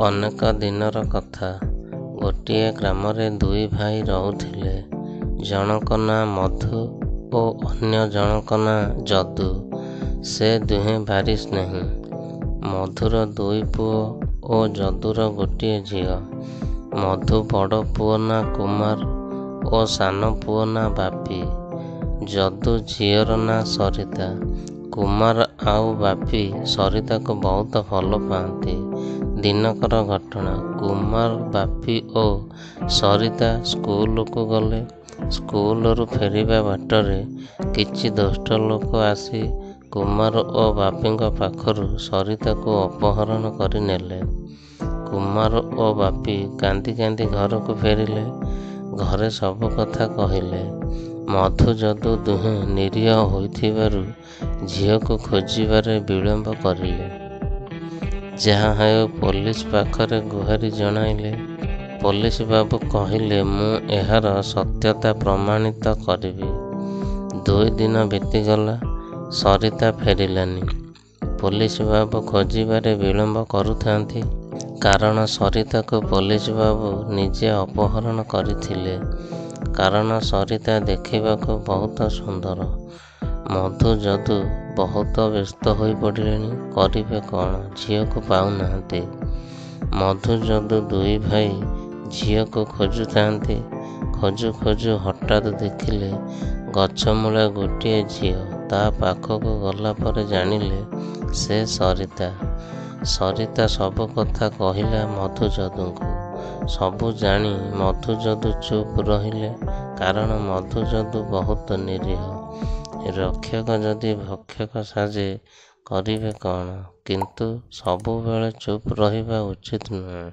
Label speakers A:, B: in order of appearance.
A: ଅନେକ ଦିନର କଥା। ଗୋଟିଏ ଗ୍ରାମରେ ଦୁଇ ଭାଇ ରହୁଥିଲେ। ଜଣକ ନାଁ ମଧୁ ଓ ଅନ୍ୟ ଜଣକ ନାଁ ଯଦୁ। ସେ ଦୁହେଁ ଭାରି ସ୍ନେହୀ। ମଧୁର ଦୁଇ ପୁଅ ଓ ଯଦୁର ଗୋଟିଏ ଝିଅ। ମଧୁ ବଡ଼ ପୁଅ ନାଁ କୁମାର ଓ ସାନ ପୁଅ ନାଁ ବାପି। ଯଦୁ ଝିଅର ନାଁ ସରିତା। କୁମାର ଆଉ ବାପି ସରିତାକୁ ବହୁତ ଭଲ ପାଆନ୍ତି। ଦିନକର ଘଟଣା। କୁମାର, ବାପି ଓ ସରିତା ସ୍କୁଲକୁ ଗଲେ। ସ୍କୁଲରୁ ଫେରିବା ବାଟରେ କିଛି ଦୁଷ୍ଟ ଲୋକ ଆସି କୁମାର ଓ ବାପିଙ୍କ ପାଖରୁ ସରିତାକୁ ଅପହରଣ କରି ନେଲେ। କୁମାର ଓ ବାପି କାନ୍ଦି କାନ୍ଦି ଘରକୁ ଫେରିଲେ। ଘରେ ସବୁ କଥା କହିଲେ। ମଧୁ, ଯଦୁ ଦୁହେଁ ନିରୀହ ହୋଇଥିବାରୁ ଝିଅକୁ ଖୋଜିବାରେ ବିଳମ୍ବ କରିଲେ। ଯାହା ହେଉ ପୋଲିସ ପାଖରେ ଗୁହାରି ଜଣାଇଲେ। ପୋଲିସ ବାବୁ କହିଲେ, ମୁଁ ଏହାର ସତ୍ୟତା ପ୍ରମାଣିତ କରିବି। 2 ଦିନ ବିତିଗଲା। ସରିତା ଫେରିଲାନି। ପୋଲିସ ବାବୁ ଖୋଜିବାରେ ବିଳମ୍ବ କରୁଥାନ୍ତି। କାରଣ ସରିତାକୁ ପୋଲିସ ବାବୁ ନିଜେ ଅପହରଣ କରିଥିଲେ। କାରଣ ସରିତା ଦେଖିବାକୁ ବହୁତ ସୁନ୍ଦର। ମଧୁ, ଯଦୁ ବହୁତ ବ୍ୟସ୍ତ ହୋଇ ପଡ଼ିଲେଣି। କରିବେ କ'ଣ? ଝିଅକୁ ପାଉନାହାନ୍ତି। ମଧୁ, ଯଦୁ ଦୁଇ ଭାଇ ଝିଅକୁ ଖୋଜୁଥାନ୍ତି। ଖୋଜୁ ଖୋଜୁ ହଠାତ୍ ଦେଖିଲେ ଗଛ ମୂଳେ ଗୋଟିଏ ଝିଅ। ତା ପାଖକୁ ଗଲା ପରେ ଜାଣିଲେ ସେ ସରିତା। ସରିତା ସବୁ କଥା କହିଲା ମଧୁ, ଯଦୁଙ୍କୁ। ସବୁ ଜାଣି ମଧୁ, ଯଦୁ ଚୁପ୍ ରହିଲେ। କାରଣ ମଧୁ, ଯଦୁ ବହୁତ ନିରୀହ। ରକ୍ଷକ ଯଦି ଭକ୍ଷକ ସାଜେ କରିବେ କ'ଣ? କିନ୍ତୁ ସବୁବେଳେ ଚୁପ୍ ରହିବା ଉଚିତ ନୁହେଁ।